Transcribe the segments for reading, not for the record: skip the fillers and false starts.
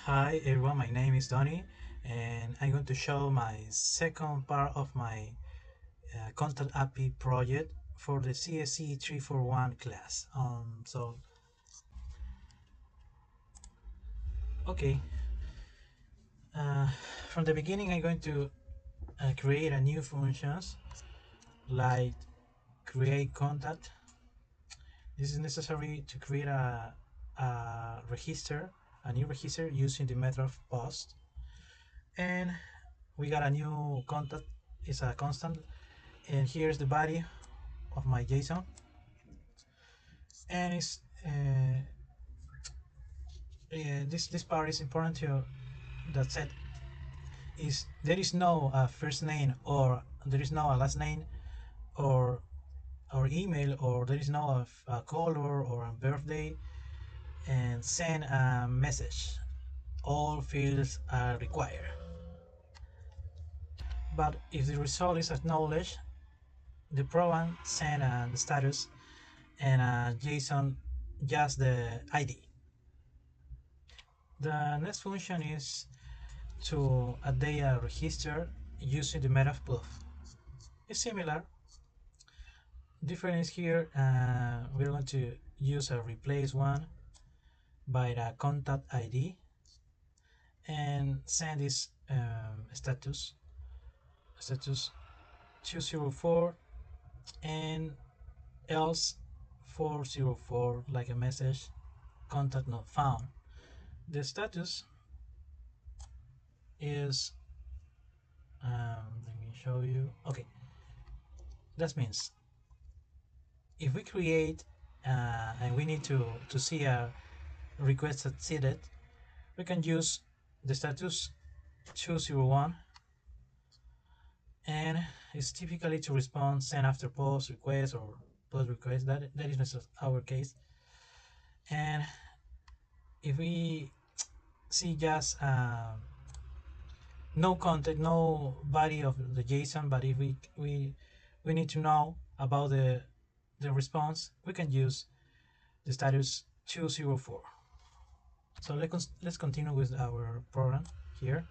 Hi everyone, my name is Donny and I'm going to show my second part of my Content API project for the CSE341 class. Okay, uh, from the beginning I'm going to create a new functions like create contact. This is necessary to create a register, a new register using the method of post. And we got a new contact, it's a constant, and here's the body of my JSON, and this part is important to that said is there is no first name, or there is no last name, or email, or there is no color or a birthday, and send a message. All fields are required, but if the result is acknowledged, the program send the status and JSON just the ID. The next function is to update a register using the method of. It's similar. Difference here, we're going to use a replace one by the contact ID and send this status 204 and else 404, like a message contact not found. The status is let me show you. Okay, that means if we create and we need to see a request succeeded, we can use the status 201, and it's typically to respond send after post request or post request. That is our case. And if we see just no content, no body of the JSON, but if we need to know about the response, we can use the status 204. So let's continue with our program here.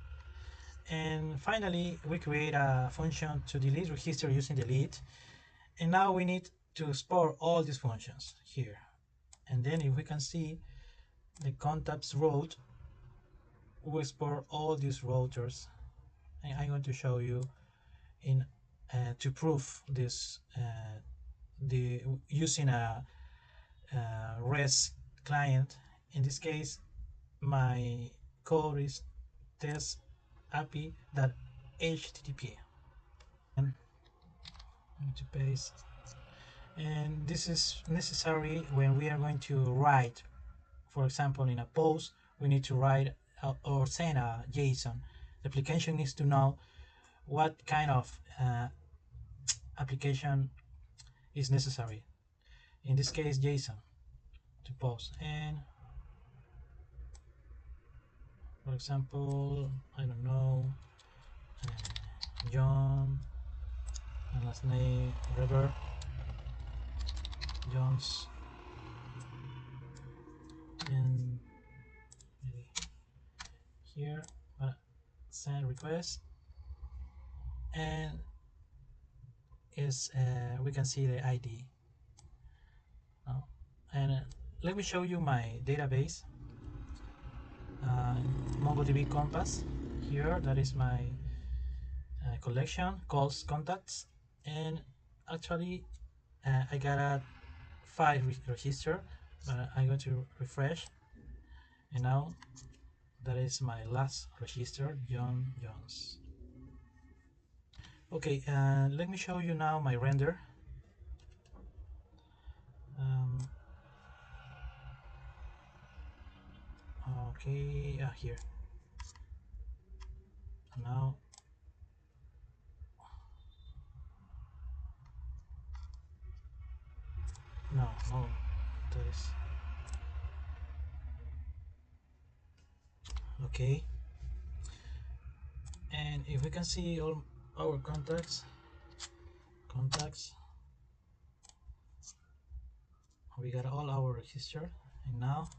And finally, we create a function to delete register using delete. And now we need to export all these functions here. And then if we can see the contacts route, we export all these routers. And I'm going to show you in to prove this the using a REST client. In this case, my code is test api.http, and I'm going to paste. And this is necessary when we are going to write, for example, in a post we need to write or send a JSON. The application needs to know what kind of application is necessary, in this case JSON to post. And for example, I don't know, John, and last name River Jones, and maybe here send request, and is we can see the ID now. And let me show you my database, MongoDB Compass. Here, that is my collection calls contacts, and actually I got a 5 register, but I'm going to refresh, and now that is my last register, John Jones. Okay, let me show you now my render. Okay, here. Now no, that is okay. And if we can see all our contacts, we got all our register. And now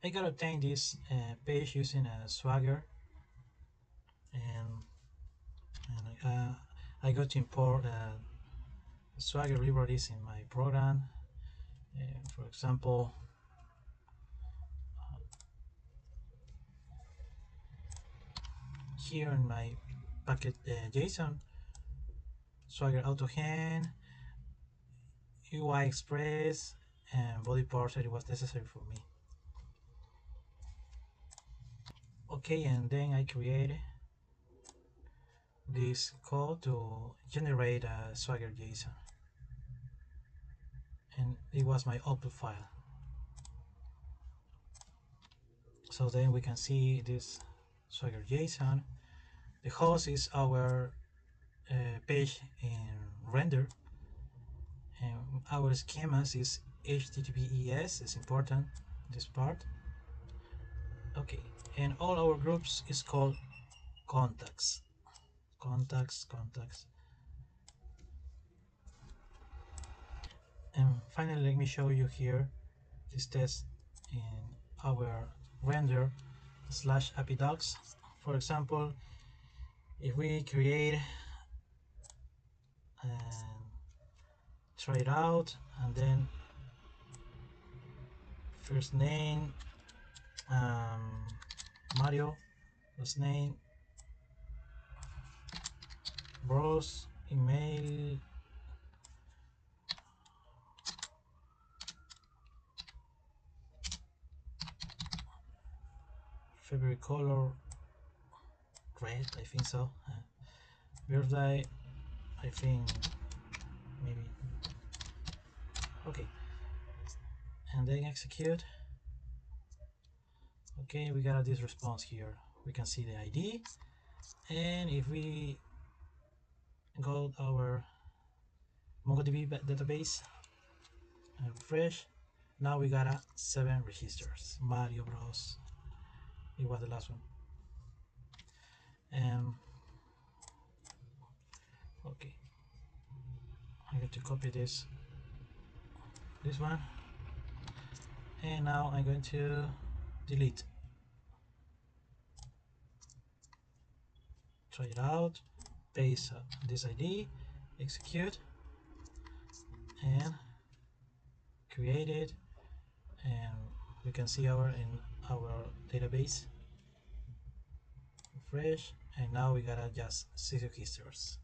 I gotta obtain this page using a Swagger, and, I got to import Swagger libraries in my program. For example, here in my packet JSON, Swagger AutoHand, UI Express, and body parser, it was necessary for me. Okay, and then I create this code to generate a Swagger JSON, and it was my output file. So then we can see this Swagger JSON. The host is our page in render, and our schemas is HTTPS. It's important, this part. Okay, and all our groups is called contacts. Contacts. And finally, let me show you here this test in our render slash API docs. For example, if we create and try it out, and then first name Mario, last name Bros, email, favorite color red, I think so. Birthday, I think maybe. Okay, and then execute. Okay, we got this response here. We can see the ID, and if we go to our MongoDB database and refresh, now we got 7 registers. Mario Bros. It was the last one. Okay, I got to copy this one, and now I'm going to delete. Try it out, paste this ID, execute, and create it, and we can see in our database. Refresh, and now we got just 6 registers.